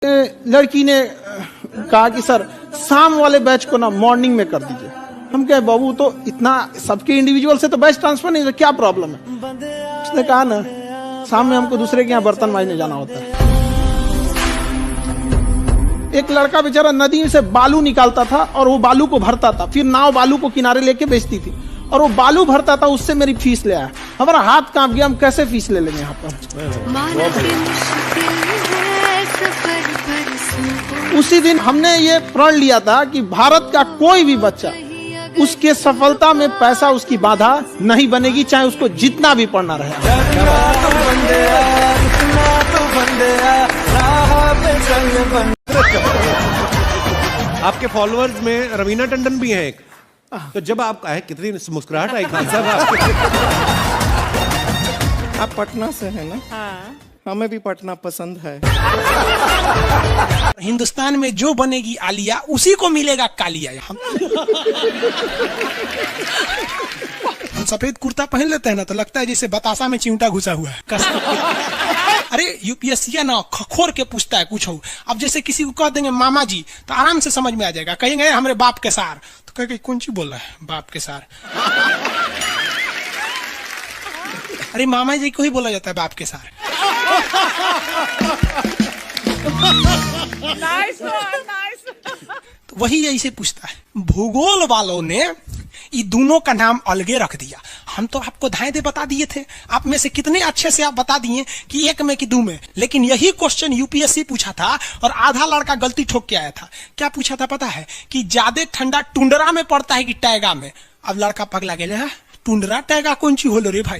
लड़की ने कहा कि सर शाम वाले बैच को ना मॉर्निंग में कर दीजिए। हम कहे बाबू तो इतना सबके इंडिविजुअल से तो बैच ट्रांसफर नहीं, तो क्या प्रॉब्लम है? उसने कहा ना शाम में हमको दूसरे के यहाँ बर्तन मांजने जाना होता है। एक लड़का बेचारा नदी से बालू निकालता था और वो बालू को भरता था, फिर नाव बालू को किनारे लेके बेचती थी और वो बालू भरता था, उससे मेरी फीस ले आया। हमारा हाथ कांप गया, हम कैसे फीस ले लेंगे यहाँ पर। उसी दिन हमने ये प्रण लिया था कि भारत का कोई भी बच्चा उसके सफलता में पैसा उसकी बाधा नहीं बनेगी, चाहे उसको जितना भी पढ़ना रहे। आपके फॉलोअर्स में रवीना टंडन भी हैं एक, तो जब आप आए कितनी मुस्कुराहट आई खान साहब आपके। आप पटना से हैं ना? हाँ। हमें भी पटना पसंद है। हिंदुस्तान में जो बनेगी आलिया उसी को मिलेगा कालिया। हम सफेद कुर्ता पहन लेते हैं ना तो लगता है जैसे बतासा में चिमटा घुसा हुआ है। अरे यूपीएससी ना खखोर के पूछता है कुछ हो। अब जैसे किसी को कह देंगे मामा जी तो आराम से समझ में आ जाएगा। कहेंगे हमारे बाप के सार, तो कहेंगे कौन सी बोल रहा है बाप के सार। अरे मामा जी को ही बोला जाता है बाप के सार। तो वही ऐसे पूछता है। भूगोल वालों ने ये दोनों का नाम अलगे रख दिया। हम तो आपको धाए दे बता दिए थे, आप में से कितने अच्छे से आप बता दिए कि एक में कि दो में। लेकिन यही क्वेश्चन यूपीएससी पूछा था और आधा लड़का गलती ठोक के आया था। क्या पूछा था पता है? कि ज्यादा ठंडा टुंडरा में पड़ता है कि टैगा में। अब लड़का पगला गया, टुंडरा टैगा कौन सी होलो रे भाई।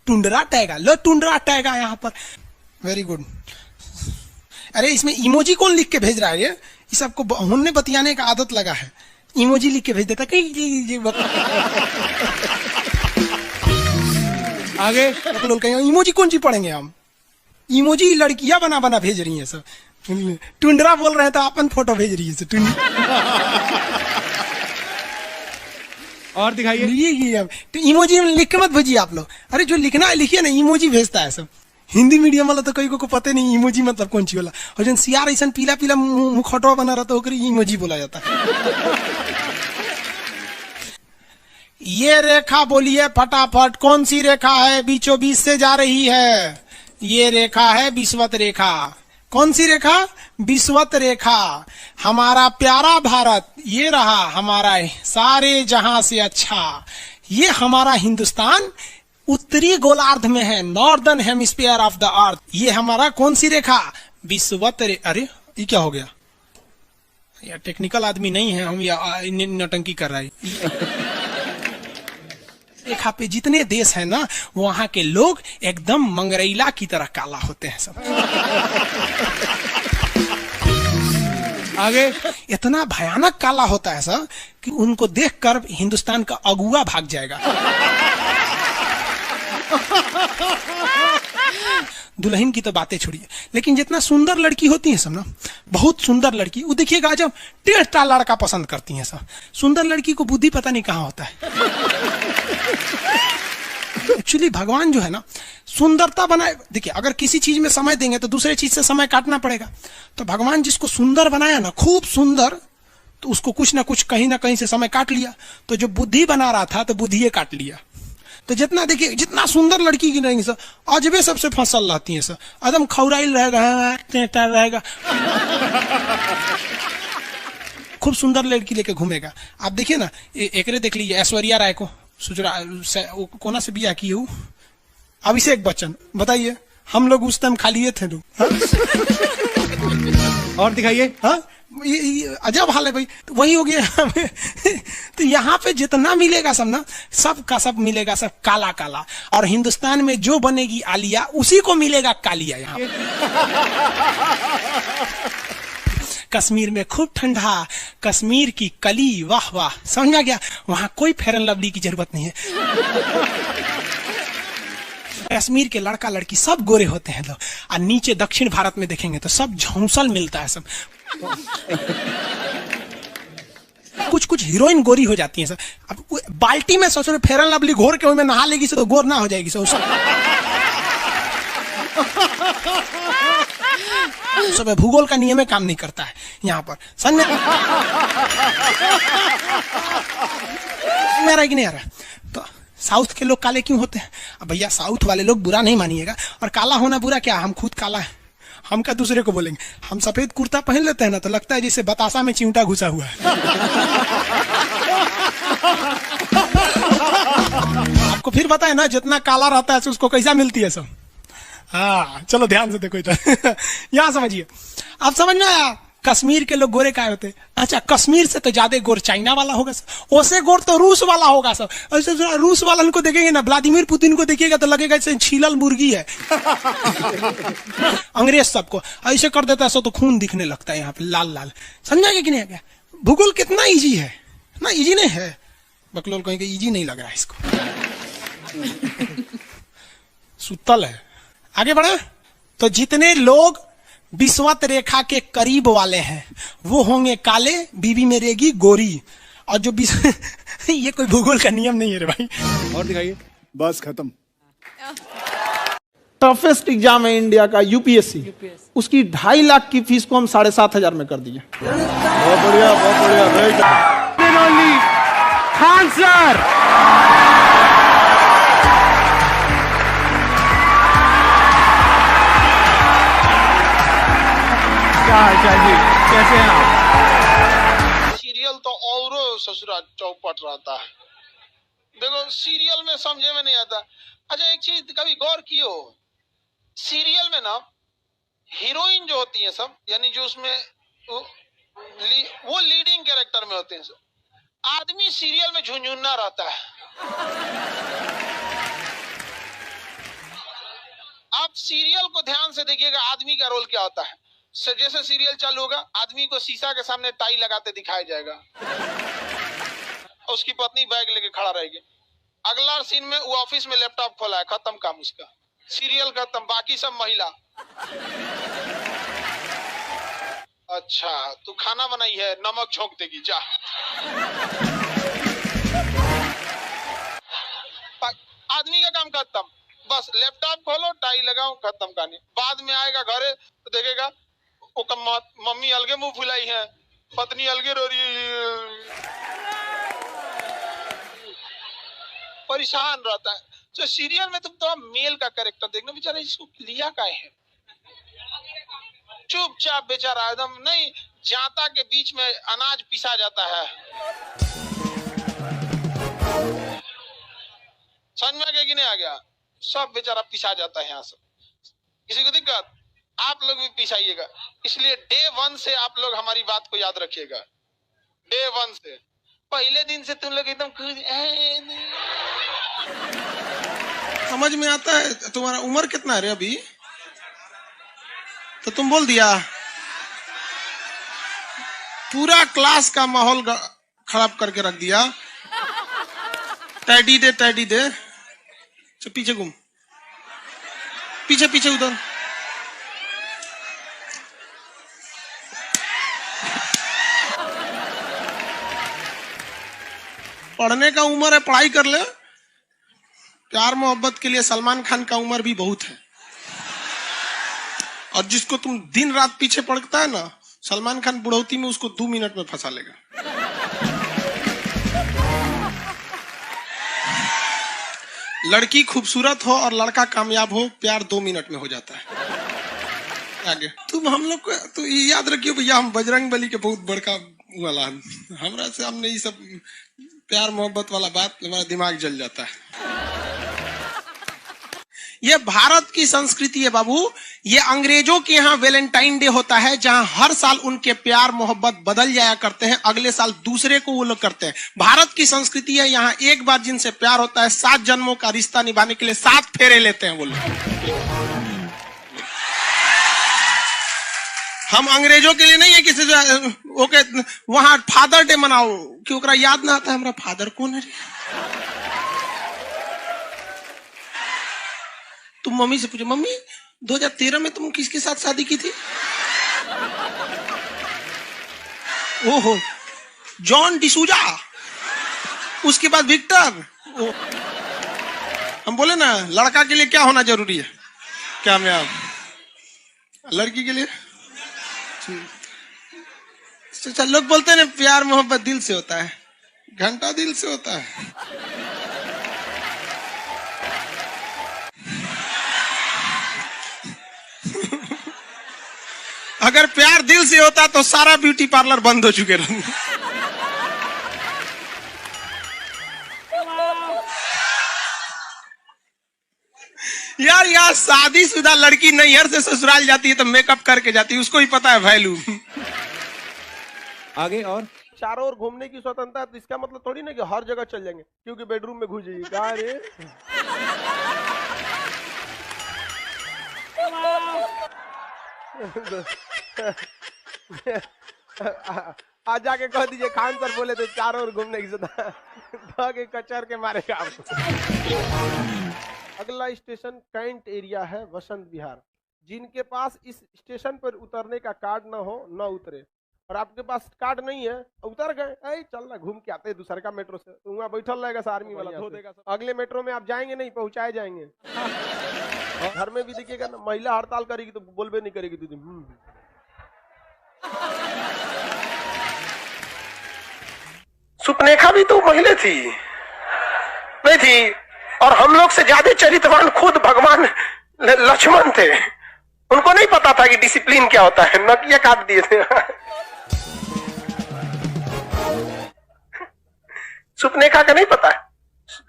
टुंडरा टैगा, लो टुंडरा टैगा यहाँ पर। Very good. अरे इसमें इमोजी कौन लिख के भेज रहा है? ये सबको हमने बतियाने का आदत लगा है, इमोजी लिख के भेज देता कहीं। आगे लोग कहेंगे इमोजी कौन सी पढ़ेंगे हम? इमोजी लड़कियां बना बना भेज रही हैं सब। टुंडरा बोल रहे हैं तो अपन फोटो भेज रही है। और दिखाइए। तो इमोजी लिख के मत भेजिए आप लोग। अरे जो लिखना है लिखिए ना, इमोजी भेजता है सब। हिंदी मीडियम वाला तो कई को पता नहीं इमोजी मतलब कौन सी वाला। और जन सियार ऐसा पीला पीला मुखौटवा बना रहा तो इमोजी बोला जाता है। ये रेखा बोलिए फटाफट, कौन सी रेखा है बीचों बीच से जा रही है? ये रेखा है विषुवत रेखा। कौन सी रेखा? विषुवत रेखा। हमारा प्यारा भारत ये रहा हमारा सारे जहां से अच्छा। ये हमारा हिंदुस्तान उत्तरी गोलार्ध में है, northern hemisphere of the earth. ये हमारा कौन सी रेखा? विषुवत रेखा। अरे ये क्या हो गया यार? टेक्निकल आदमी नहीं है हम, या नौटंकी कर रहा है। रेखा पे जितने देश है ना वहां के लोग एकदम मंगरैला की तरह काला होते हैं सब। आगे इतना भयानक काला होता है सब कि उनको देखकर हिंदुस्तान का अगुआ भाग जाएगा। दुल्हन की तो बातें छोड़िए, लेकिन जितना सुंदर लड़की होती है सब ना, बहुत सुंदर लड़की, वो देखिएगा जब टेढ़ा लड़का पसंद करती है सब। सुंदर लड़की को बुद्धि पता नहीं कहाँ होता है। एक्चुअली भगवान जो है ना सुंदरता बनाए। देखिए अगर किसी चीज में समय देंगे तो दूसरे चीज से समय काटना पड़ेगा। तो भगवान जिसको सुंदर बनाया ना, खूब सुंदर, तो उसको कुछ ना कुछ कहीं ना कहीं से समय काट लिया। तो जो बुद्धि बना रहा था तो बुद्धि काट लिया। तो जितना देखिए जितना सुंदर लड़की की रहेंगी सर, अजबे सबसे फसल रहती है सर, एकदम खौराइल रहेगा। खूब सुंदर लड़की लेके घूमेगा। आप देखिए ना, एकरे देख लीजिए ऐश्वर्या राय को, कोना से बिया की हूँ, अभिषेक बच्चन। बताइए हम लोग उस टाइम खा लिए थे लोग। और दिखाइए। हाँ अजब हाल है भाई। तो वही हो गया। तो यहाँ पे जितना मिलेगा सब ना, सब का सब मिलेगा सब काला काला। और हिंदुस्तान में जो बनेगी आलिया उसी को मिलेगा कालिया। यहाँ कश्मीर में खूब ठंडा, कश्मीर की कली, वाह वाह, समझ आ गया। वहां कोई फेयर एंड लवली की जरूरत नहीं है। कश्मीर के लड़का लड़की सब गोरे होते हैं लोग। और नीचे दक्षिण भारत में देखेंगे तो सब झौंसल मिलता है सब। कुछ कुछ हीरोइन गोरी हो जाती हैं सर। अब बाल्टी में सोचो फेयर एंड लवली घोर के में नहा लेगी तो गोर ना हो जाएगी सर। सब भूगोल का नियम काम नहीं करता है यहाँ पर। समझ में आ रहा है कि नहीं आ रहा? तो साउथ के लोग काले क्यों होते हैं? अब भैया साउथ वाले लोग बुरा नहीं मानिएगा, और काला होना बुरा क्या? हम खुद काला है, हम क्या दूसरे को बोलेंगे? हम सफेद कुर्ता पहन लेते हैं ना तो लगता है जैसे बतासा में चिंटा घुसा हुआ है। आपको फिर पता है ना जितना काला रहता है उसको कैसा मिलती है सब। हाँ चलो ध्यान से देखो इधर। यहाँ समझिए, आप समझ में आया? कश्मीर के लोग गोरे काय होते? अच्छा, कश्मीर से तो ज्यादा गोर चाइना वाला होगा सर, उससे गोर तो रूस वाला होगा सर। ऐसे रूस वाला को देखेंगे ना, व्लादिमीर पुतिन को देखिएगा तो लगेगा जैसे छीलल मुर्गी है। अंग्रेज सबको ऐसे कर देता है सो तो खून दिखने लगता है यहाँ पे लाल लाल। समझा कि नहीं? क्या भूगोल कितना इजी है ना? इजी नहीं है, बकलोल कहेंगे इजी नहीं लग रहा है इसको। सुतल है। आगे बढ़े तो जितने लोग विषुवत रेखा के करीब वाले हैं वो होंगे काले, बीवी में रहेगी गोरी। और जो ये कोई भूगोल का नियम नहीं है रे भाई। और दिखाइए। बस खत्म। टफेस्ट एग्जाम है इंडिया का यूपीएससी, उसकी 2.5 लाख की फीस को हम 7,500 में कर दिए। बहुत बढ़िया, बहुत बढ़िया, वेरी गुड। खान सर, क्या हाल चाल जी, कैसे हैं आप? सीरियल तो और ससुरा चौपट रहता है। देखो सीरियल में समझे में नहीं आता। अच्छा एक चीज कभी गौर कियो, सीरियल में ना हीरोइन जो होती है सब, यानी जो उसमें वो लीडिंग कैरेक्टर में होते हैं सब। आदमी सीरियल में झुंझुन्ना रहता है। आप सीरियल को ध्यान से देखिएगा, आदमी का रोल क्या होता है। जैसे सीरियल चालू होगा, आदमी को शीशा के सामने टाई लगाते दिखाया जाएगा, उसकी पत्नी बैग लेके खड़ा रहेगी। अगला सीन में वो ऑफिस में लैपटॉप खोला है, खत्म काम उसका, सीरियल खत्म, बाकी सब महिला। अच्छा तू खाना बनाई है, नमक झोंक देगी जा। आदमी का काम खत्म, बस लैपटॉप खोलो, टाई लगाओ, खत्म कहानी। बाद में आएगा घरे तो देखेगा मम्मी अलगे मुंह फुलाई है, पत्नी अलगे रो रही है, परेशान रहता है। तो सीरियल में तुम तो मेल का कैरेक्टर देखना, बेचारा इसको लिया क्या है, चुपचाप बेचारा एकदम नहीं, जाता के बीच में अनाज पिसा जाता है। समझ में आ गया कि नहीं आ गया? सब बेचारा पिसा जाता है यहाँ से। किसी को दिक्कत? आप लोग भी पिसाइएगा। इसलिए डे 1 से आप लोग हमारी बात को याद रखिएगा। डे 1 से पहले दिन से तुम लोग एकदम समझ में आता है। तुम्हारा उम्र कितना है रे अभी? तो तुम बोल दिया, पूरा क्लास का माहौल खराब करके रख दिया। टैडी दे, टैडी दे, पीछे घूम, पीछे पीछे उधर। पढ़ने का उम्र है, पढ़ाई कर ले। प्यार मोहब्बत के लिए सलमान खान का उम्र भी बहुत है। और जिसको तुम दिन रात पीछे पड़ता है ना, सलमान खान बुढ़ौती में उसको 2 मिनट में फंसा लेगा। लड़की खूबसूरत हो और लड़का कामयाब हो, प्यार 2 मिनट में हो जाता है। आगे तुम हम लोग को तो ये याद रखियो भैया, हम बजरंग बली के बहुत बड़का वाला, हमरा से हमने ये सब प्यार मोहब्बत वाला बात, हमारा दिमाग जल जाता है। ये भारत की संस्कृति है बाबू। ये अंग्रेजों के यहाँ वैलेंटाइन डे होता है, जहां हर साल उनके प्यार मोहब्बत बदल जाया करते हैं, अगले साल दूसरे को वो लोग करते हैं। भारत की संस्कृति है, यहाँ एक बार जिनसे प्यार होता है 7 जन्मों का रिश्ता निभाने के लिए 7 फेरे लेते हैं वो लोग। हम अंग्रेजों के लिए नहीं है किसी ओके वहां फादर डे मनाओ, क्योंकि याद ना आता है हमारा फादर कौन है। तुम मम्मी से पूछो, मम्मी 2013 में तुम किसके साथ शादी की थी? ओहो, जॉन डिसूजा, उसके बाद विक्टर। हम बोले ना, लड़का के लिए क्या होना जरूरी है? कामयाब। लड़की के लिए अच्छा, लोग बोलते हैं ना प्यार मोहब्बत दिल से होता है, घंटा दिल से होता है। अगर प्यार दिल से होता तो सारा ब्यूटी पार्लर बंद हो चुके रहते। यार यार शादीशुदा लड़की नैहर से ससुराल जाती है तो मेकअप करके जाती है, उसको ही पता है वैल्यू। आगे और चारों ओर घूमने की स्वतंत्रता है, तो इसका मतलब थोड़ी ना कि हर जगह चल जाएंगे क्योंकि बेडरूम में घुस जाइए। कहा रे आज जाके कह दीजिए खान सर बोले थे चारों ओर घूमने की स्वतंत्रता के कचर के मारेगा आपको। अगला स्टेशन कैंट एरिया है, वसंत विहार। जिनके पास इस स्टेशन पर उतरने का कार्ड ना हो न उतरे, और आपके पास कार्ड नहीं है उतर गए, चल ना घूम के आते हैं दूसर का मेट्रो से, तो वहाँ बैठल रहेगा आर्मी वाला धो देगा। अगले मेट्रो में आप जाएंगे नहीं, पहुंचाए जाएंगे। घर में भी देखिएगा ना, महिला हड़ताल करेगी तो बोलबे नहीं करेगी दीदी। सुपनेखा भी तो महिला थी, नहीं थी? और हम लोग से ज्यादा चरित्रवान खुद भगवान लक्ष्मण थे। उनको नहीं पता था कि डिसिप्लिन क्या होता है, नकिया काट दिए थे। सुपनेखा का नहीं पता है।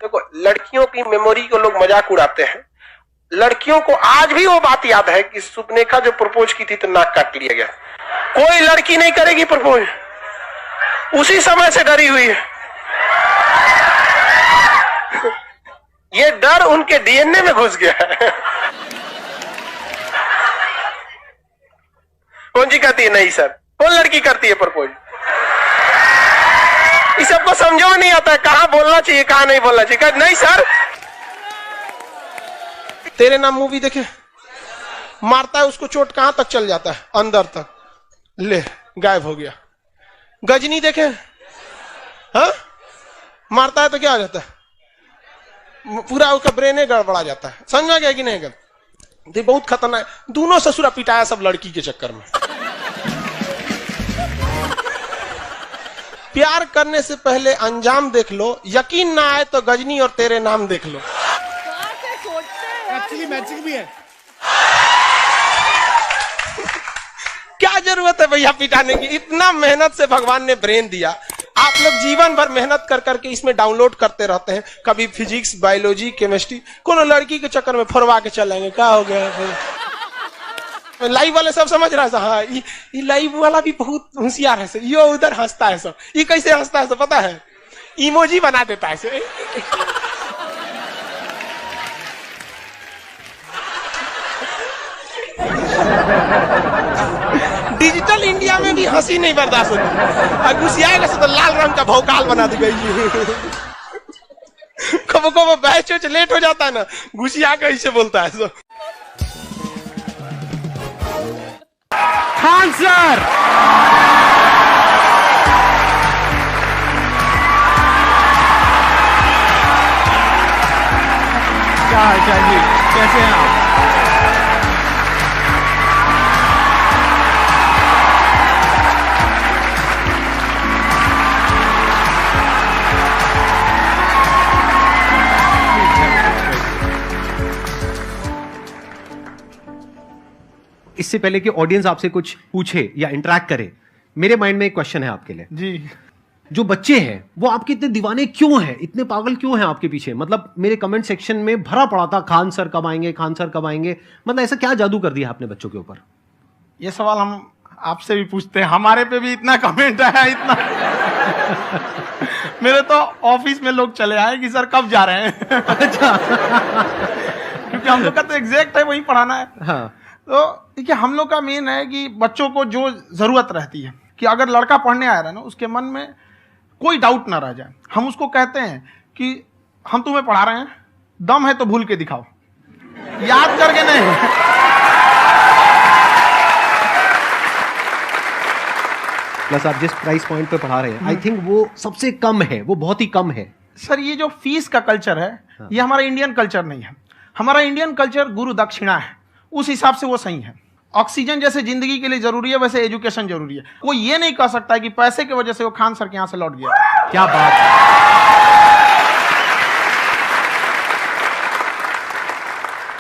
देखो, लड़कियों की मेमोरी को लोग मजाक उड़ाते हैं। लड़कियों को आज भी वो बात याद है कि सुपनेखा जो प्रपोज की थी तो नाक काट लिया गया। कोई लड़की नहीं करेगी प्रपोज, उसी समय से डरी हुई है। ये डर उनके डीएनए में घुस गया है। कौन जी कहती है नहीं सर? कौन लड़की करती है प्रपोज? इस सबको समझो नहीं आता है कहां बोलना चाहिए कहां नहीं बोलना चाहिए। नहीं सर, तेरे नाम मूवी देखे, मारता है उसको चोट कहां तक चल जाता है, अंदर तक, ले गायब हो गया। गजनी देखे, हाँ मारता है तो क्या हो जाता है, पूरा उसका ब्रेन गड़बड़ा जाता है। समझ में गया कि नहीं? गल बहुत खतरनाक। दोनों ससुरा पिटाया सब लड़की के चक्कर में। प्यार करने से पहले अंजाम देख लो, यकीन ना आए तो गजनी और तेरे नाम देख लो। एक्चुअली मैचिंग भी है। क्या जरूरत है भैया पिटाने की? इतना मेहनत से भगवान ने ब्रेन दिया, आप लोग जीवन भर मेहनत कर करके इसमें डाउनलोड करते रहते हैं, कभी फिजिक्स, बायोलॉजी, केमिस्ट्री। कोनो लड़की के चक्कर में फोड़वा के चलेंगे, क्या हो गया? लाइव वाले सब समझ रहा है सर, हाँ ये लाइव वाला भी बहुत होशियार है सर, ये उधर हंसता है सर। ये कैसे हंसता है सर पता है? इमोजी बना देता है सर। डिजिटल इंडिया में भी हंसी नहीं बर्दाश्त होती, गुस्सियाएगा तो लाल रंग का भौकाल बना दी गई। कबो कबो बैच लेट हो जाता है ना, गुस्सिया कैसे बोलता है सो। खान सर, क्या हाल चाल जी, कैसे हैं आप? इससे पहले कि ऑडियंस आपसे कुछ पूछे या इंटरेक्ट करे, मेरे माइंड में एक क्वेश्चन है आपके लिए जी। जो बच्चे हैं वो आपके इतने दीवाने क्यों हैं, इतने पागल क्यों हैं आपके पीछे? मतलब मेरे कमेंट सेक्शन में भरा पड़ा था खान सर कब आएंगे, खान सर कब आएंगे। मतलब ऐसा क्या जादू कर दिया आपने बच्चों के ऊपर? ये सवाल हम आपसे भी पूछते हैं, हमारे पे भी इतना कमेंट आया, इतना। मेरे तो ऑफिस में लोग चले आए कि सर कब जा रहे हैं। अच्छा। क्योंकि हम लोग का तो एग्जैक्ट है वही पढ़ाना है। हाँ। तो देखिए हम लोग का मेन है कि बच्चों को जो जरूरत रहती है कि अगर लड़का पढ़ने आया रहा ना, उसके मन में कोई डाउट ना रह जाए। हम उसको कहते हैं कि हम तुम्हें पढ़ा रहे हैं, दम है तो भूल के दिखाओ, याद करके नहीं। प्लस आप जिस प्राइस पॉइंट पे पढ़ा रहे हैं, आई थिंक वो सबसे कम है, वो बहुत ही कम है। सर ये जो फीस का कल्चर है, ये हमारा इंडियन कल्चर नहीं है। हमारा इंडियन कल्चर गुरु दक्षिणा है, उस हिसाब से वो सही है। ऑक्सीजन जैसे जिंदगी के लिए जरूरी है, वैसे एजुकेशन जरूरी है। कोई ये नहीं कह सकता है कि पैसे की वजह से वो खान सर के यहां से लौट गया। क्या बात है।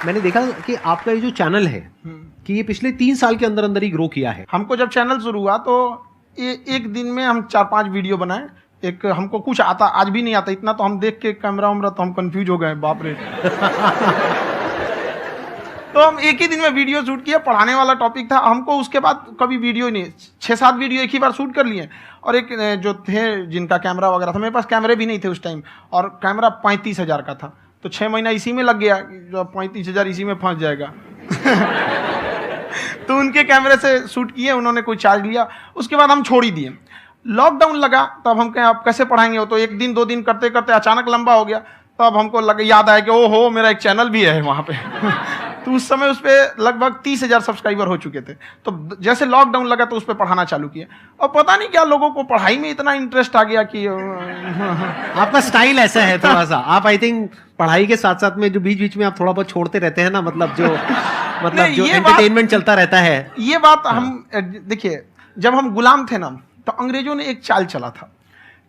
मैंने देखा कि आपका ये जो चैनल है कि ये पिछले 3 साल के अंदर अंदर ही ग्रो किया है। हमको जब चैनल शुरू हुआ तो एक दिन में हम 4-5 वीडियो बनाए। एक हमको कुछ आता, आज भी नहीं आता इतना, तो हम देख के कैमरा उमरा तो हम कंफ्यूज हो गए, बाप रे। तो हम एक ही दिन में वीडियो शूट किया, पढ़ाने वाला टॉपिक था हमको। उसके बाद कभी वीडियो नहीं, 6-7 वीडियो एक ही बार शूट कर लिए। और एक जो थे जिनका कैमरा वगैरह था, मेरे पास कैमरे भी नहीं थे उस टाइम, और कैमरा 35,000 का था, तो 6 महीना इसी में लग गया, जो 35,000 इसी में फंस जाएगा। तो उनके कैमरे से शूट किए, उन्होंने कोई चार्ज लिया, उसके बाद हम छोड़ ही दिए। लॉकडाउन लगा, तब हम कहें आप कैसे पढ़ाएंगे, वो तो 1 दिन 2 दिन करते करते अचानक लंबा हो गया। तब हमको याद आया कि ओहो मेरा एक चैनल भी है वहाँ पे। तो उस समय उस पर लगभग 30,000 सब्सक्राइबर हो चुके थे। तो जैसे लॉकडाउन लगा तो उस पर पढ़ाना चालू किया, और पता नहीं क्या लोगों को पढ़ाई में इतना इंटरेस्ट आ गया कि आपका स्टाइल ऐसा है थोड़ा सा, आप आई थिंक पढ़ाई के साथ साथ में जो बीच बीच में आप थोड़ा बहुत छोड़ते रहते हैं ना, मतलब जो एंटरटेनमेंट चलता रहता है। ये बात हम देखिए, जब हम गुलाम थे ना, तो अंग्रेजों ने एक चाल चला था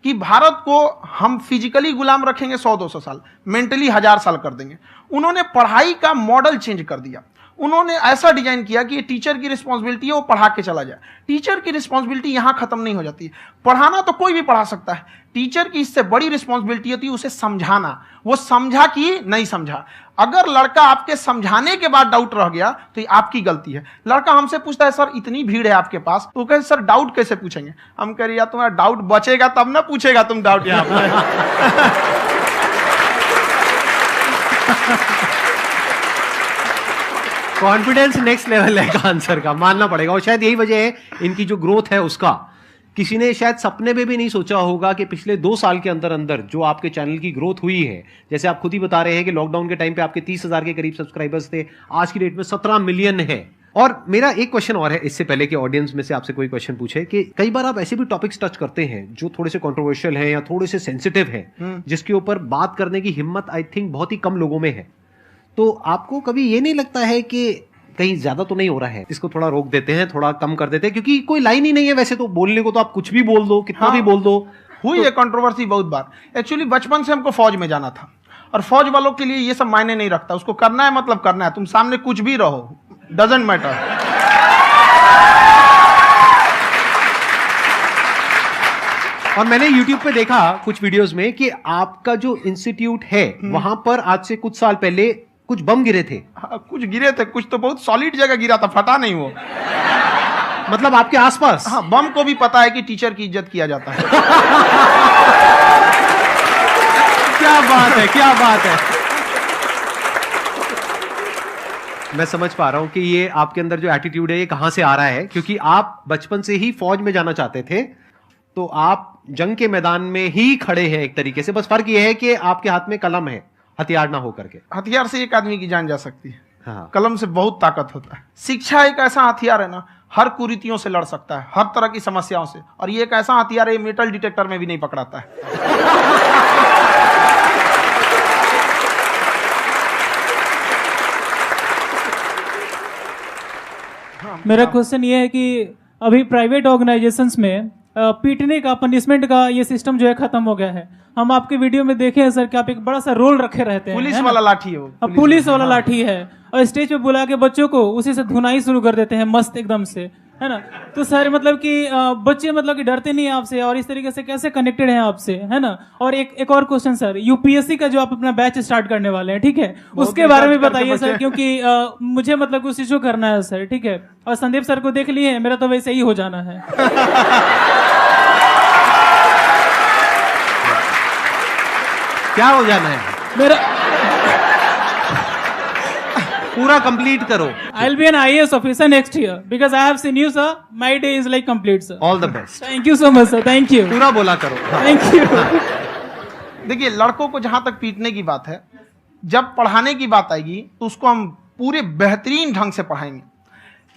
कि भारत को हम फिजिकली गुलाम रखेंगे 100-200 साल, मेंटली 1000 साल कर देंगे। उन्होंने पढ़ाई का मॉडल चेंज कर दिया। उन्होंने ऐसा डिजाइन किया कि ये टीचर की रिस्पॉन्सिबिलिटी है, वो पढ़ा के चला जाए। टीचर की रिस्पॉन्सिबिलिटी यहां खत्म नहीं हो जाती है। पढ़ाना तो कोई भी पढ़ा सकता है, टीचर की इससे बड़ी रिस्पॉन्सिबिलिटी होती है उसे समझाना। वो समझा कि नहीं समझा। अगर लड़का आपके समझाने के बाद डाउट रह गया तो ये आपकी गलती है। लड़का हमसे पूछता है सर इतनी भीड़ है आपके पास, तो कहे सर डाउट कैसे पूछेंगे। हम कह रहे यार तुम्हारा डाउट बचेगा तब ना पूछेगा तुम डाउट यहाँ पर। कॉन्फिडेंस नेक्स्ट लेवल है खान सर का, मानना पड़ेगा। और शायद यही वजह है इनकी जो ग्रोथ है उसका। किसी ने शायद सपने में भी नहीं सोचा होगा कि पिछले 2 साल के अंदर अंदर जो आपके चैनल की ग्रोथ हुई है, जैसे आप खुद ही बता रहे हैं कि लॉकडाउन के टाइम पे आपके 30,000 के करीब सब्सक्राइबर्स थे, आज की डेट में 17 मिलियन है। और मेरा एक क्वेश्चन और है, इससे पहले कि ऑडियंस में से आपसे कोई क्वेश्चन पूछे, कि कई बार आप ऐसे भी टॉपिक्स टच करते हैं जो थोड़े से कंट्रोवर्शियल हैं या थोड़े से सेंसिटिव हैं, जिसके ऊपर बात करने की हिम्मत आई थिंक बहुत ही कम लोगों में है। तो आपको कभी ये नहीं लगता है कि कहीं ज्यादा तो नहीं हो रहा है, इसको थोड़ा रोक देते हैं, थोड़ा कम कर देते हैं, क्योंकि कोई लाइन ही नहीं है वैसे तो बोलने को, तो आप कुछ भी बोल दो, कितना भी बोल दो। हुई है कंट्रोवर्सी बहुत बार। एक्चुअली बचपन से हमको फौज में जाना था, और फौज वालों के लिए ये सब मायने नहीं रखता। उसको करना है मतलब करना है, तुम सामने कुछ भी रहो, डजंट मैटर। और मैंने YouTube पे देखा कुछ वीडियोस में कि आपका जो इंस्टीट्यूट है वहां पर आज से कुछ साल पहले कुछ बम गिरे थे। हाँ, कुछ गिरे थे, कुछ तो बहुत सॉलिड जगह गिरा था, फटा नहीं वो। मतलब आपके आसपास? हाँ, बम को भी पता है कि टीचर की इज्जत किया जाता है। क्या बात है, क्या बात है। मैं समझ पा रहा हूं कि ये आपके अंदर जो एटीट्यूड है ये कहां से आ रहा है, क्योंकि आप बचपन से ही फौज में जाना चाहते थे, तो आप जंग के मैदान में ही खड़े हैं एक तरीके से। बस फर्क ये है कि आपके हाथ में कलम है, हथियार ना हो करके। हथियार से एक आदमी की जान जा सकती है, हाँ। कलम से बहुत ताकत होता है। शिक्षा एक ऐसा हथियार है ना, हर कुरीतियों से लड़ सकता है, हर तरह की समस्याओं से। और ये एक ऐसा हथियार है, मेटल डिटेक्टर में भी नहीं पकड़ाता है। मेरा क्वेश्चन ये है कि अभी प्राइवेट ऑर्गेनाइजेशंस में पीटने का, पनिशमेंट का ये सिस्टम जो है खत्म हो गया है। हम आपके वीडियो में देखे हैं सर कि आप एक बड़ा सा रोल रखे रहते हैं, पुलिस वाला लाठी है वो, पुलिस वाला लाठी है, और स्टेज पे बुला के बच्चों को उसी से धुनाई शुरू कर देते हैं मस्त एकदम से, है ना। तो सर मतलब कि बच्चे मतलब कि डरते नहीं है आपसे, और इस तरीके से कैसे कनेक्टेड हैं आपसे, है ना। और एक और क्वेश्चन सर, यूपीएससी का जो आप अपना बैच स्टार्ट करने वाले हैं, ठीक है, उसके बारे में बताइए सर, क्योंकि मुझे मतलब कुछ इशू करना है सर, ठीक है। और संदीप सर को देख लिए, मेरा तो वैसे ही हो जाना है। क्या हो जाना है मेरा? पूरा कंप्लीट करो। I'll be an IAS officer next year because I have seen you, sir. My day is like complete, sir. All the best. Thank you so much, sir. Thank you. पूरा बोला करो। Thank you. देखिए, लड़कों को जहां तक पीटने की बात है, जब पढ़ाने की बात आएगी तो उसको हम पूरे बेहतरीन ढंग से पढ़ाएंगे।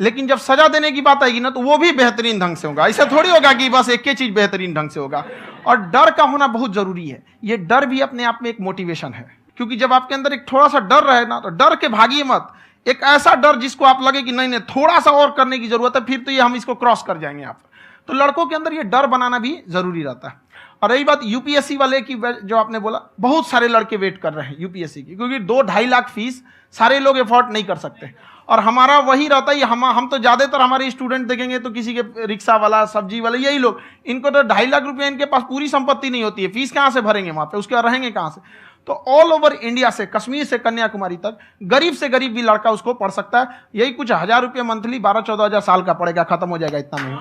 लेकिन जब सजा देने की बात आएगी ना, तो वो भी बेहतरीन ढंग से होगा। ऐसा थोड़ी होगा कि बस एक ही चीज बेहतरीन ढंग से होगा। और डर का होना बहुत जरूरी है। ये डर भी अपने आप में एक मोटिवेशन है, क्योंकि जब आपके अंदर एक थोड़ा सा डर रहे ना, तो डर के भागिए मत। एक ऐसा डर जिसको आप लगे कि नहीं नहीं थोड़ा सा और करने की जरूरत है, फिर तो ये हम इसको क्रॉस कर जाएंगे यहाँ पर। तो लड़कों के अंदर ये डर बनाना भी जरूरी रहता है। और रही बात यूपीएससी वाले की, जो आपने बोला, बहुत सारे लड़के वेट कर रहे हैं यूपीएससी की, क्योंकि 2-2.5 लाख फीस सारे लोग एफोर्ड नहीं कर सकते। और हमारा वही रहता है, हम तो ज्यादातर हमारे स्टूडेंट देखेंगे तो किसी के रिक्शा वाला, सब्जी वाला, यही लोग, इनको तो 2.5 लाख रुपया इनके पास पूरी संपत्ति नहीं होती है, फीस कहाँ से भरेंगे वहां पे, उसके बाद रहेंगे कहाँ से। तो ऑल ओवर इंडिया से, कश्मीर से कन्याकुमारी तक, गरीब से गरीब भी लड़का उसको पढ़ सकता है। यही कुछ 1000 रुपये मंथली, 12-14 हजार साल का पड़ेगा, खत्म हो जाएगा, इतना नहीं।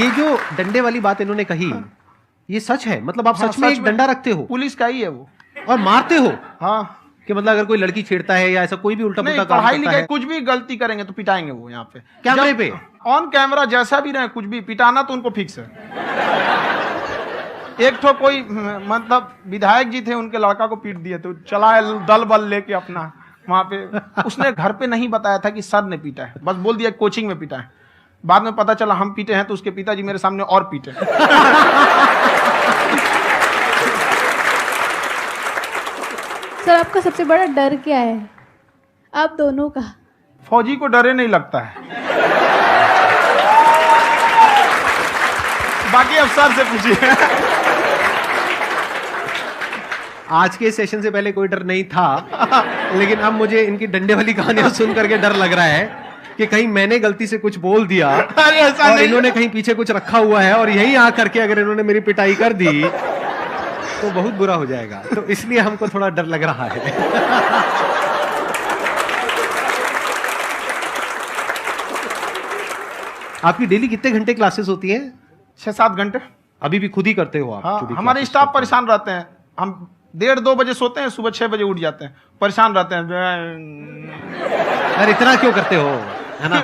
ये जो डंडे वाली बात इन्होंने कही, ये सच है? मतलब आप सच में एक डंडा रखते हो? पुलिस का ही है वो। और मारते हो? हाँ, कि मतलब अगर कोई लड़की छेड़ता है या ऐसा कोई भी उल्टा पुल्टा काम पढ़ाई करता लिखाई है, कुछ भी गलती करेंगे तो पिटाएंगे वो यहाँ पे, कैमरे पे, ऑन कैमरा, जैसा भी रहे, कुछ भी पिटाना तो उनको फिक्स है। एक तो कोई मतलब विधायक जी थे, उनके लड़का को पीट दिए, तो चला दल बल लेके अपना वहां पे। उसने घर पे नहीं बताया था कि सर ने पीटा है, बस बोल दिया कोचिंग में पीटा है। बाद में पता चला हम पीटे हैं, तो उसके पिताजी मेरे सामने और पीटे। सर आपका सबसे बड़ा डर क्या है, आप दोनों का? फौजी को डरे नहीं लगता है, बाकी अफसर से पूछिए। आज के सेशन से पहले कोई डर नहीं था, लेकिन अब मुझे इनकी डंडे वाली कहानियां सुन करके डर लग रहा है कि कहीं मैंने गलती से कुछ बोल दिया और इन्होंने कहीं पीछे कुछ रखा हुआ है, और यहीं आ करके अगर इन्होंने मेरी पिटाई कर दी तो बहुत बुरा हो जाएगा। तो इसलिए हमको थोड़ा डर लग रहा है। आपकी डेली कितने घंटे क्लासेस होती है? 6-7 घंटे। अभी भी खुद ही करते हो आप? हाँ, हमारे स्टाफ परेशान रहते हैं। हम 1:30-2 बजे सोते हैं, सुबह 6 बजे उठ जाते हैं, परेशान रहते हैं। अरे इतना क्यों करते हो, है ना?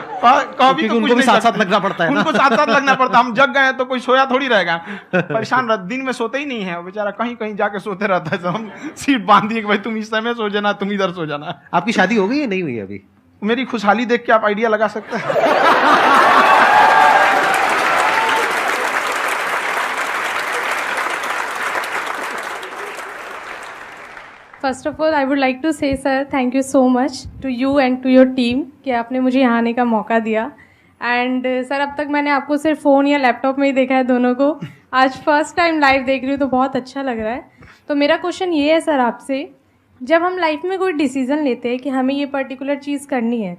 कभी उनको भी साथ साथ लगना पड़ता है ना? उनको साथ साथ लगना पड़ता है। हम जग गए तो कोई सोया थोड़ी रहेगा, परेशान रह, दिन में सोते ही नहीं है बेचारा, कहीं कहीं जाके सोते रहता है। तो हम सीट बांध दिए कि भाई तुम इस समय सो जाना, तुम इधर सो जाना। आपकी शादी हो गई है? नहीं हुई अभी? मेरी खुशहाली देख के आप आइडिया लगा सकते हैं। First of all I would like to say sir thank you so much to you and to your team कि आपने मुझे यहाँ आने का मौका दिया। एंड सर अब तक मैंने आपको सिर्फ फ़ोन या लैपटॉप में ही देखा है दोनों को, आज फर्स्ट टाइम लाइव देख रही हूँ तो बहुत अच्छा लग रहा है। तो मेरा क्वेश्चन ये है सर आपसे, जब हम लाइफ में कोई डिसीज़न लेते हैं कि हमें ये पर्टिकुलर चीज़ करनी है,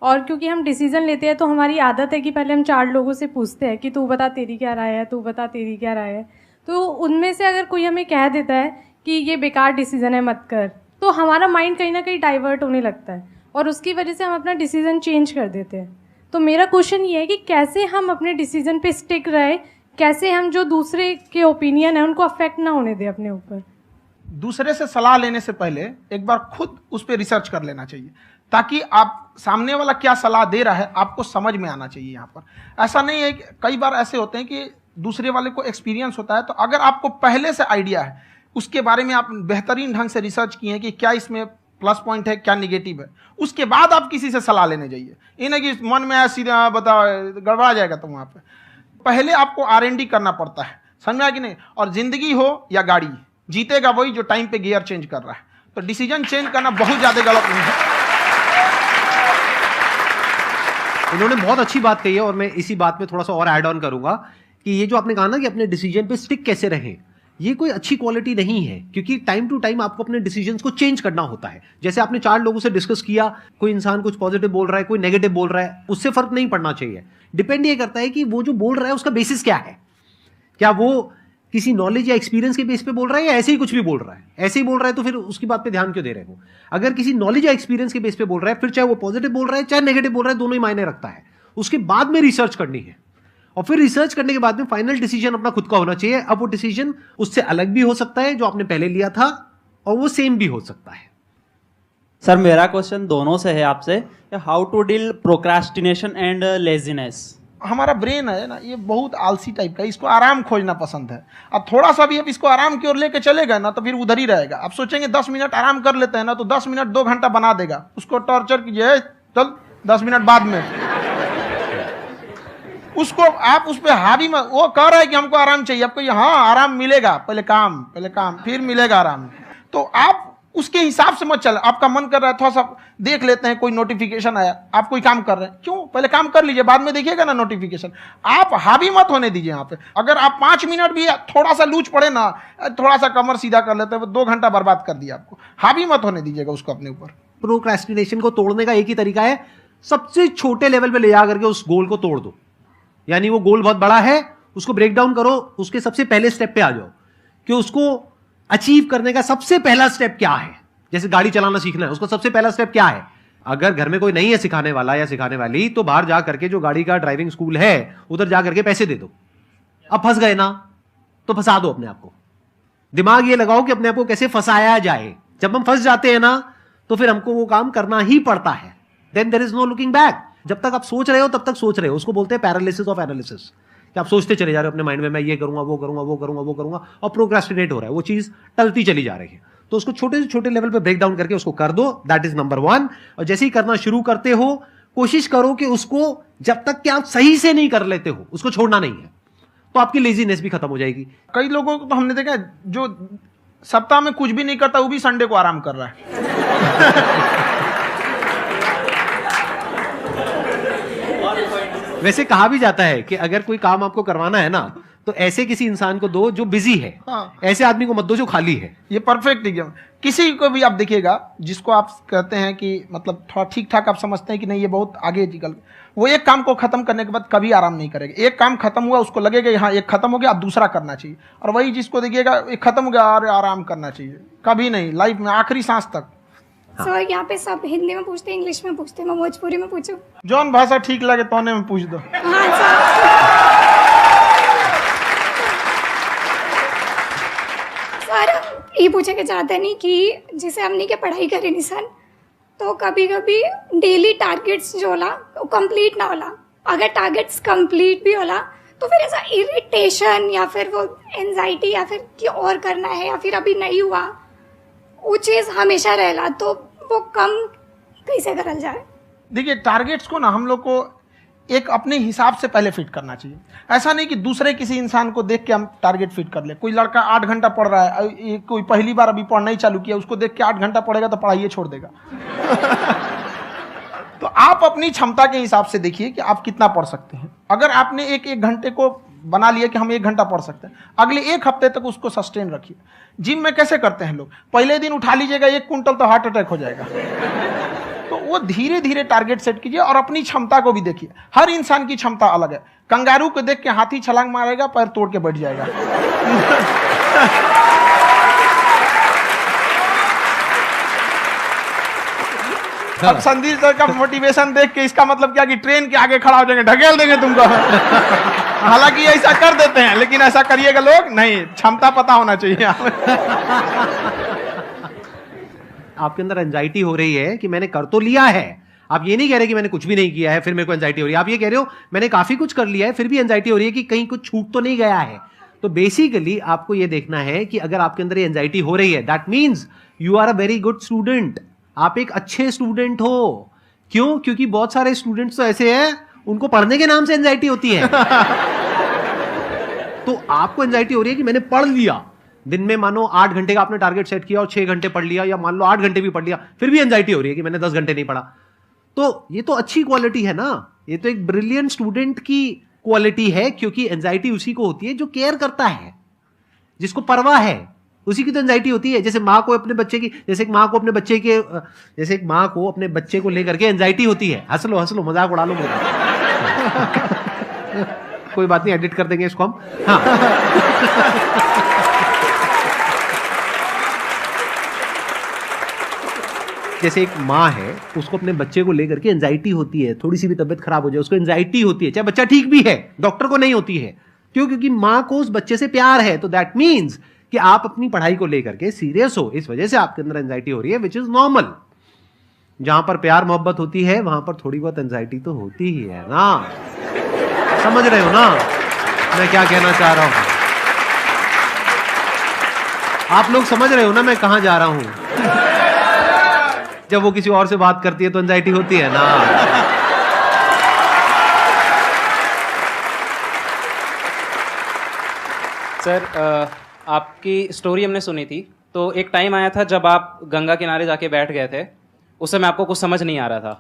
और क्योंकि हम डिसीज़न लेते हैं तो हमारी आदत है कि पहले हम 4 लोगों से पूछते हैं कि तू बता तेरी क्या राय है, तू बता तेरी क्या राय है। तो उनमें से अगर कोई हमें कह देता है कि ये बेकार डिसीज़न है मत कर, तो हमारा माइंड कहीं ना कहीं डाइवर्ट होने लगता है और उसकी वजह से हम अपना डिसीज़न चेंज कर देते हैं। तो मेरा क्वेश्चन ये है कि कैसे हम अपने डिसीज़न पे स्टिक रहे, कैसे हम जो दूसरे के ओपिनियन है उनको अफेक्ट ना होने दें अपने ऊपर। दूसरे से सलाह लेने से पहले एक बार खुद उस पर रिसर्च कर लेना चाहिए, ताकि आप सामने वाला क्या सलाह दे रहा है आपको समझ में आना चाहिए। यहाँ पर ऐसा नहीं है कि कई बार ऐसे होते हैं कि दूसरे वाले को एक्सपीरियंस होता है, तो अगर आपको पहले से आइडिया है, उसके बारे में आप बेहतरीन ढंग से रिसर्च किए कि क्या इसमें प्लस पॉइंट है, क्या निगेटिव है, उसके बाद आप किसी से सलाह लेने जाइए। ये नहीं कि मन में आया सीधा बता, गड़बड़ा जाएगा। तो वहाँ पे पहले आपको R&D करना पड़ता है, समझ में आया कि नहीं? और जिंदगी हो या गाड़ी, जीतेगा वही जो टाइम पे गियर चेंज कर रहा है। तो डिसीजन चेंज करना बहुत ज्यादा गलत नहीं है। इन्होंने बहुत अच्छी बात कही है, और मैं इसी बात में थोड़ा सा और ऐड ऑन करूंगा कि ये जो आपने कहा ना कि अपने डिसीजन पे स्टिक कैसे रहें, ये कोई अच्छी क्वालिटी नहीं है, क्योंकि टाइम टू टाइम आपको अपने डिसीजंस को चेंज करना होता है। जैसे आपने 4 लोगों से डिस्कस किया, कोई इंसान कुछ पॉजिटिव बोल रहा है, कोई नेगेटिव बोल रहा है, उससे फर्क नहीं पड़ना चाहिए। डिपेंड ये करता है कि वो जो बोल रहा है उसका बेसिस क्या है। क्या वो किसी नॉलेज या एक्सपीरियंस के बेस पे बोल रहा है, या ऐसे ही कुछ भी बोल रहा है? ऐसे ही बोल रहा है तो फिर उसकी बात पे ध्यान क्यों दे रहे हो? अगर किसी नॉलेज या एक्सपीरियंस के बेस पे बोल रहा है, फिर चाहे वो पॉजिटिव बोल रहा है चाहे नेगेटिव बोल रहा है, दोनों ही मायने रखता है। उसके बाद में रिसर्च करनी है, और फिर रिसर्च करने के बाद में फाइनल डिसीजन अपना खुद का होना चाहिए। अब वो डिसीजन उससे अलग भी हो सकता है जो आपने पहले लिया था, और वो सेम भी हो सकता है। सर मेरा क्वेश्चन दोनों से है आपसे, how to deal procrastination and laziness. हमारा ब्रेन है ना, ये बहुत आलसी टाइप का, इसको आराम खोजना पसंद है। अब थोड़ा सा भी अब इसको आराम की ओर लेके चले गए ना तो फिर उधर ही रहेगा। आप सोचेंगे 10 मिनट आराम कर लेते हैं ना, तो 10 मिनट 2 घंटा बना देगा। उसको टॉर्चर कीजिए, चल 10 मिनट बाद में। उसको आप उस पर हावी मत, वो कह रहा है कि हमको आराम चाहिए, आपको हाँ आराम मिलेगा, पहले काम फिर मिलेगा आराम। तो आप उसके हिसाब से मत चल। आपका मन कर रहा है थोड़ा सा देख लेते हैं, कोई नोटिफिकेशन आया, आप कोई काम कर रहे हैं, क्यों पहले काम कर लीजिए, बाद में देखिएगा ना नोटिफिकेशन। आप हावी मत होने दीजिए यहाँ पे। अगर आप 5 मिनट भी थोड़ा सा लूज पड़े ना, थोड़ा सा कमर सीधा कर लेते हैं, 2 घंटा बर्बाद कर दिया आपको। हावी मत होने दीजिएगा उसको अपने ऊपर। प्रोक्रेस्टिनेशन को तोड़ने का एक ही तरीका है, सबसे छोटे लेवल पे ले जा करके उस गोल को तोड़ दो। यानी वो गोल बहुत बड़ा है, उसको ब्रेक डाउन करो, उसके सबसे पहले स्टेप पे आ जाओ कि उसको अचीव करने का सबसे पहला स्टेप क्या है। जैसे गाड़ी चलाना सीखना है, उसका सबसे पहला स्टेप क्या है। अगर घर में कोई नहीं है सिखाने वाला या सिखाने वाली, तो बाहर जा करके जो गाड़ी का ड्राइविंग स्कूल है उधर जा करके पैसे दे दो। अब फंस गए ना तो फंसा दो अपने आप को। दिमाग ये लगाओ कि अपने आप को कैसे फंसाया जाए। जब हम फंस जाते हैं ना तो फिर हमको वो काम करना ही पड़ता है। Then there is no looking back. जब तक आप सोच रहे हो तब तक सोच रहे हो, उसको बोलते हैं पैरालिसिस ऑफ एनालिसिस, कि आप सोचते चले जा रहे हो अपने माइंड में, मैं ये करूंगा वो करूंगा वो करूंगा वो करूंगा, और प्रोक्रेस्टिनेट हो रहा है, वो चीज टलती चली जा रही है। तो उसको छोटे से छोटे लेवल पे ब्रेक डाउन करके उसको कर दो, दैट इज नंबर 1। और जैसे ही करना शुरू करते हो, कोशिश करो कि उसको जब तक कि आप सही से नहीं कर लेते हो उसको छोड़ना नहीं है, तो आपकी लेजीनेस भी खत्म हो जाएगी। कई लोगों को तो हमने देखा जो सप्ताह में कुछ भी नहीं करता, वो भी संडे को आराम कर रहा है। वैसे कहा भी जाता है कि अगर कोई काम आपको करवाना है ना, तो ऐसे किसी इंसान को दो जो बिजी है। हाँ। ऐसे आदमी को मत दो जो खाली है। ये परफेक्ट एग्जाम। किसी को भी आप देखिएगा जिसको आप कहते हैं कि मतलब थोड़ा ठीक ठाक आप समझते हैं कि नहीं ये बहुत आगे निकल, वो एक काम को खत्म करने के बाद कभी आराम नहीं करेगा। एक काम खत्म हुआ उसको लगेगा हाँ एक खत्म हो गया, अब दूसरा करना चाहिए। और वही जिसको देखिएगा एक खत्म हो गया और आराम करना चाहिए, कभी नहीं, लाइफ में आखिरी सांस तक। सर यहाँ पे सब हिंदी में पूछते हैं, इंग्लिश में पूछते हैं, मैं भोजपुरी में पूछूं? जौन भाषा ठीक लगे तोने में पूछ दो। हाँ सर। सर ये पूछे के चाहते नहीं कि जैसे हमने के पढ़ाई करी नहीं सर, तो कभी कभी डेली टारगेट्स जो होला वो कंप्लीट ना होला। अगर टारगेट्स कंप्लीट भी होला तो फिर ऐसा इरिटेशन या फिर वो एंजाइटी या फिर कि और करना है या फिर अभी नहीं हुआ, वो चीज़ हमेशा रहेगा। तो वो कम कैसे करल जाए? देखिए टारगेट्स को ना हम लोग को एक अपने हिसाब से पहले फिट करना चाहिए। ऐसा नहीं कि दूसरे किसी इंसान को देख के हम टारगेट फिट कर ले। कोई लड़का 8 घंटा पढ़ रहा है, कोई पहली बार अभी पढ़ना ही चालू किया, उसको देख के 8 घंटा पढ़ेगा तो पढ़ाई छोड़ देगा। तो आप अपनी क्षमता के हिसाब से देखिए कि आप कितना पढ़ सकते हैं। अगर आपने एक घंटे को बना लिया कि हम 1 घंटा पढ़ सकते हैं, अगले 1 हफ्ते तक उसको सस्टेन रखिए। जिम में कैसे करते हैं लोग, पहले दिन उठा लीजिएगा 1 क्विंटल तो हार्ट अटैक हो जाएगा। तो वो धीरे धीरे टारगेट सेट कीजिए और अपनी क्षमता को भी देखिए। हर इंसान की क्षमता अलग है। कंगारू को देख के हाथी छलांग मारेगा, पैर तोड़ के बैठ जाएगा। अब संदीप सर का मोटिवेशन देख के इसका मतलब क्या कि ट्रेन के आगे खड़ा हो जाएंगे, ढकेल देंगे तुमको। हालांकि ऐसा कर देते हैं, लेकिन ऐसा करिएगा लोग नहीं, क्षमता पता होना चाहिए। आपके अंदर एंजाइटी हो रही है कि मैंने कर तो लिया है, आप ये नहीं कह रहे कि मैंने कुछ भी नहीं किया है फिर मेरे को एंजाइटी हो रही है। आप ये कह रहे हो मैंने काफी कुछ कर लिया है फिर भी एंजाइटी हो रही है कि कहीं कुछ छूट तो नहीं गया है। तो बेसिकली आपको ये देखना है कि अगर आपके अंदर ये एंजाइटी हो रही है, that means you are a very good student. आप एक अच्छे स्टूडेंट हो। क्यों? क्योंकि बहुत सारे स्टूडेंट्स तो ऐसे हैं उनको पढ़ने के नाम से एंजाइटी होती है। तो आपको एंजाइटी हो रही है कि मैंने पढ़ लिया, दिन में मानो 8 घंटे का आपने टारगेट सेट किया और 6 घंटे पढ़ लिया, या मान लो 8 घंटे भी पढ़ लिया, फिर भी एंजाइटी हो रही है कि मैंने 10 घंटे नहीं पढ़ा। तो ये तो अच्छी क्वालिटी है ना, ये तो एक ब्रिलियंट स्टूडेंट की क्वालिटी है। क्योंकि एंजाइटी उसी को होती है जो केयर करता है, जिसको परवाह है, उसी की तो एंजाइटी होती है। जैसे माँ को अपने बच्चे की, जैसे एक माँ को अपने बच्चे को लेकर के एंजाइटी होती है। हंस लो मजाक उड़ा लो मेरा। कोई बात नहीं, एडिट कर देंगे इसको हम। हाँ। जैसे एक माँ है, उसको अपने बच्चे को लेकर के एंजाइटी होती है, थोड़ी सी भी तबीयत खराब हो जाए उसको एंजाइटी होती है, चाहे बच्चा ठीक भी है, डॉक्टर को नहीं होती है। क्यों? क्योंकि माँ को उस बच्चे से प्यार है। तो दैट मीन्स कि आप अपनी पढ़ाई को लेकर के सीरियस हो, इस वजह से आपके अंदर एंजाइटी हो रही है, विच इज नॉर्मल। जहां पर प्यार मोहब्बत होती है वहां पर थोड़ी बहुत एंजाइटी तो होती ही है ना। समझ रहे हो ना मैं क्या कहना चाह रहा हूं? आप लोग समझ रहे हो ना मैं कहां जा रहा हूं? जब वो किसी और से बात करती है तो एंजाइटी होती है ना। सर आपकी स्टोरी हमने सुनी थी, तो एक टाइम आया था जब आप गंगा किनारे जाके बैठ गए थे। उस समय आपको कुछ समझ नहीं आ रहा था,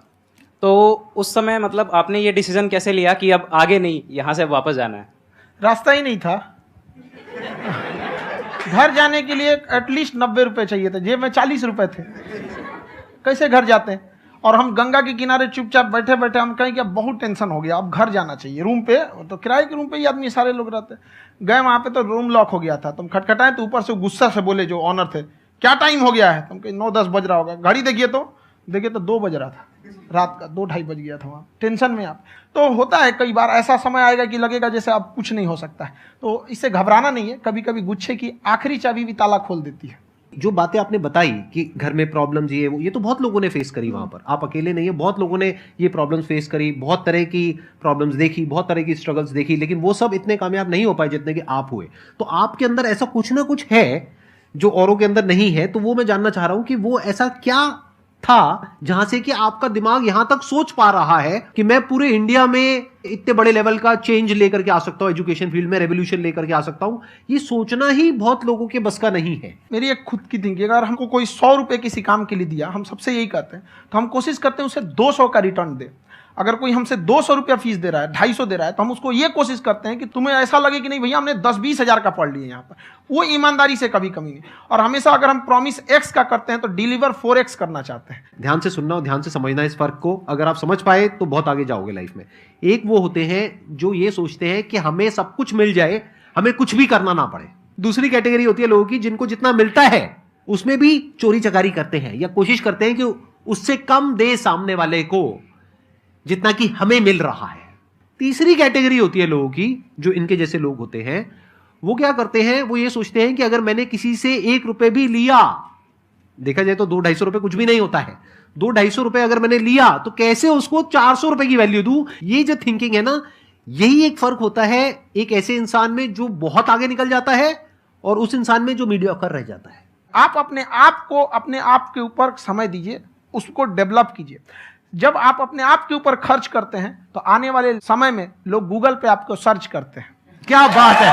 तो उस समय मतलब आपने ये डिसीजन कैसे लिया कि अब आगे नहीं, यहाँ से वापस जाना है? रास्ता ही नहीं था। घर जाने के लिए एटलीस्ट 90 रुपए चाहिए थे, जेब में 40 रुपए थे। कैसे घर जाते हैं? और हम गंगा के किनारे चुपचाप बैठे बैठे हम कहें कि अब बहुत टेंशन हो गया, अब घर जाना चाहिए। रूम पे तो किराए के रूम पे ही आदमी सारे लोग रहते। गए वहां पे तो रूम लॉक हो गया था। तुम खटखटाए तो ऊपर से गुस्सा से बोले जो ऑनर थे, क्या टाइम हो गया है? तुम कहीं 9-10 बज रहा होगा। घड़ी देखिए तो 2 बज रहा था रात का, 2-2:30 बज गया था वहाँ। टेंशन में आप तो होता है, कई बार ऐसा समय आएगा कि लगेगा जैसे अब कुछ नहीं हो सकता है। तो इससे घबराना नहीं है। कभी कभी गुच्छे की आखिरी चाबी भी ताला खोल देती है। जो बातें आपने बताई कि घर में प्रॉब्लम्स ये तो बहुत लोगों ने फेस करी वहां पर। आप अकेले नहीं है, बहुत लोगों ने ये प्रॉब्लम्स फेस करी, बहुत तरह की प्रॉब्लम्स देखी, बहुत तरह की स्ट्रगल्स देखी, लेकिन वो सब इतने कामयाब नहीं हो पाए जितने कि आप हुए। तो आपके अंदर ऐसा कुछ ना कुछ है जो औरों के अंदर नहीं है। तो वो मैं जानना चाह रहा हूं कि वो ऐसा क्या था जहां से कि आपका दिमाग यहां तक सोच पा रहा है कि मैं पूरे इंडिया में इतने बड़े लेवल का चेंज लेकर के आ सकता हूं, एजुकेशन फील्ड में रेवोल्यूशन लेकर के आ सकता हूं। ये सोचना ही बहुत लोगों के बस का नहीं है। मेरी एक खुद की थिंकिंग, अगर हमको कोई 100 रुपए किसी काम के लिए दिया, हम सबसे यही कहते हैं, तो हम कोशिश करते हैं उसे 200 का रिटर्न दे। अगर कोई हमसे 200 रुपया फीस दे रहा है, 250 दे रहा है, तो हम उसको ये कोशिश करते हैं कि तुम्हें ऐसा लगे कि नहीं भैया हमने 10-20 हजार का पढ़ लिया यहाँ पर। वो ईमानदारी से कभी कमी नहीं। और हमेशा अगर हम प्रॉमिस X का करते हैं तो डिलीवर 4X करना चाहते हैं। ध्यान से सुनना और ध्यान से समझना इस फर्क को। अगर आप समझ पाए तो बहुत आगे जाओगे लाइफ में। एक वो होते हैं जो ये सोचते हैं कि हमें सब कुछ मिल जाए, हमें कुछ भी करना ना पड़े। दूसरी कैटेगरी होती है लोगों की जिनको जितना मिलता है उसमें भी चोरी चकारी करते हैं या कोशिश करते हैं कि उससे कम दे सामने वाले को जितना कि हमें मिल रहा है। तीसरी कैटेगरी होती है लोगों की जो इनके जैसे लोग होते हैं। वो क्या करते हैं, वो ये सोचते हैं कि अगर मैंने किसी से 1 रुपए भी लिया, देखा जाए तो 200-250 रुपए कुछ भी नहीं होता है, 200-250 रुपए अगर मैंने लिया तो कैसे उसको 400 रुपए की वैल्यू दूं। ये जो थिंकिंग है ना, यही एक फर्क होता है एक ऐसे इंसान में जो बहुत आगे निकल जाता है और उस इंसान में जो मीडियोकर रह जाता है। आप अपने आप को अपने आप के ऊपर समय दीजिए, उसको डेवलप कीजिए। जब आप अपने आप के ऊपर खर्च करते हैं तो आने वाले समय में लोग गूगल पे आपको सर्च करते हैं। क्या बात है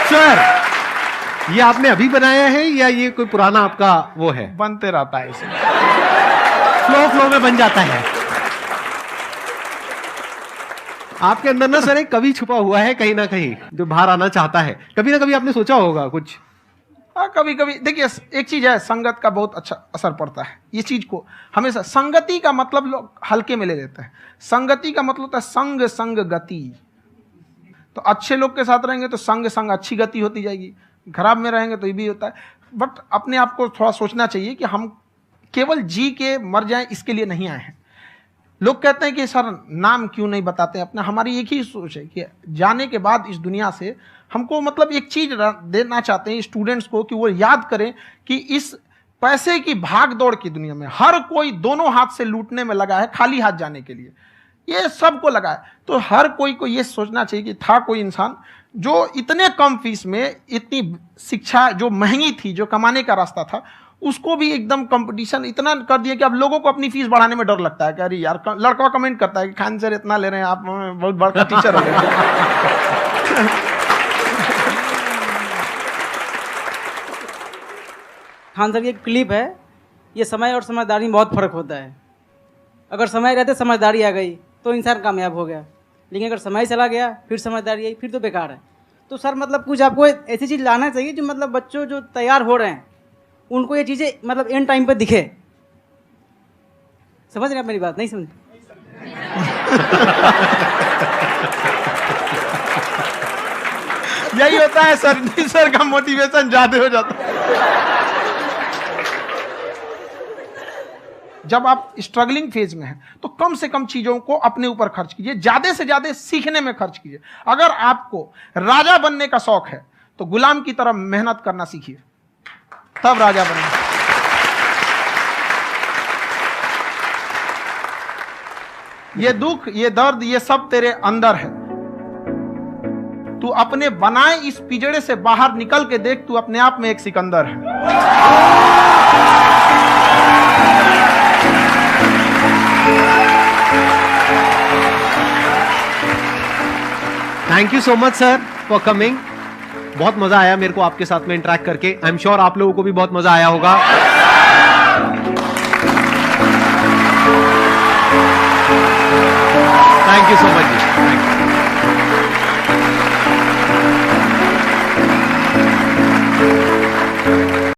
सर, ये आपने अभी बनाया है या ये कोई पुराना आपका वो है? बनते रहता है, इसे फ्लो में बन जाता है। आपके अंदर ना सर एक कवि छुपा हुआ है कहीं ना कहीं जो बाहर आना चाहता है। कभी ना कभी आपने सोचा होगा कुछ? हाँ, कभी कभी देखिए, एक चीज है, संगत का बहुत अच्छा असर पड़ता है। ये चीज को हमेशा, संगति का मतलब लोग हल्के में ले लेते हैं। संगति का मतलब होता है संग संग गति। तो अच्छे लोग के साथ रहेंगे तो संग संग अच्छी गति होती जाएगी, खराब में रहेंगे तो ये भी होता है। बट अपने आप को थोड़ा सोचना चाहिए कि हम केवल जी के मर जाएं इसके लिए नहीं आए हैं। लोग कहते हैं कि सर नाम क्यों नहीं बताते अपना। हमारी एक ही सोच है कि जाने के बाद इस दुनिया से हमको मतलब एक चीज देना चाहते हैं स्टूडेंट्स को, कि वो याद करें कि इस पैसे की भाग दौड़ की दुनिया में हर कोई दोनों हाथ से लूटने में लगा है, खाली हाथ जाने के लिए ये सबको लगा है। तो हर कोई को ये सोचना चाहिए कि था कोई इंसान जो इतने कम फीस में इतनी शिक्षा जो महंगी थी, जो कमाने का रास्ता था, उसको भी एकदम कंपटीशन इतना कर दिया कि अब लोगों को अपनी फीस बढ़ाने में डर लगता है कि अरे यार, लड़का कमेंट करता है कि खान सर इतना ले रहे हैं, आप बहुत बड़ा टीचर हो गए। खान सर की एक क्लिप है, ये समय और समझदारी में बहुत फ़र्क होता है। अगर समय रहते समझदारी आ गई तो इंसान कामयाब हो गया, लेकिन अगर समय चला गया फिर समझदारी आई फिर तो बेकार है। तो सर मतलब कुछ आपको ऐसी चीज़ लाना चाहिए जो मतलब बच्चों जो तैयार हो रहे हैं उनको ये चीज़ें मतलब एंड टाइम पे दिखे। समझ रहे आप मेरी बात? नहीं समझ? यही होता है सर का मोटिवेशन ज्यादा हो जाता है। जब आप स्ट्रगलिंग फेज में हैं तो कम से कम चीजों को अपने ऊपर खर्च कीजिए, ज्यादा से ज्यादा सीखने में खर्च कीजिए। अगर आपको राजा बनने का शौक है तो गुलाम की तरह मेहनत करना सीखिए, तब राजा बनना। ये दुख, ये दर्द, ये सब तेरे अंदर है। तू अपने बनाए इस पिंजड़े से बाहर निकल के देख, तू अपने आप में एक सिकंदर है। Thank you so much sir for coming. बहुत मजा आया मेरे को आपके साथ में इंटरेक्ट करके। आई एम श्योर आप लोगों को भी बहुत मजा आया होगा। थैंक यू सो मच जी, थैंक यू।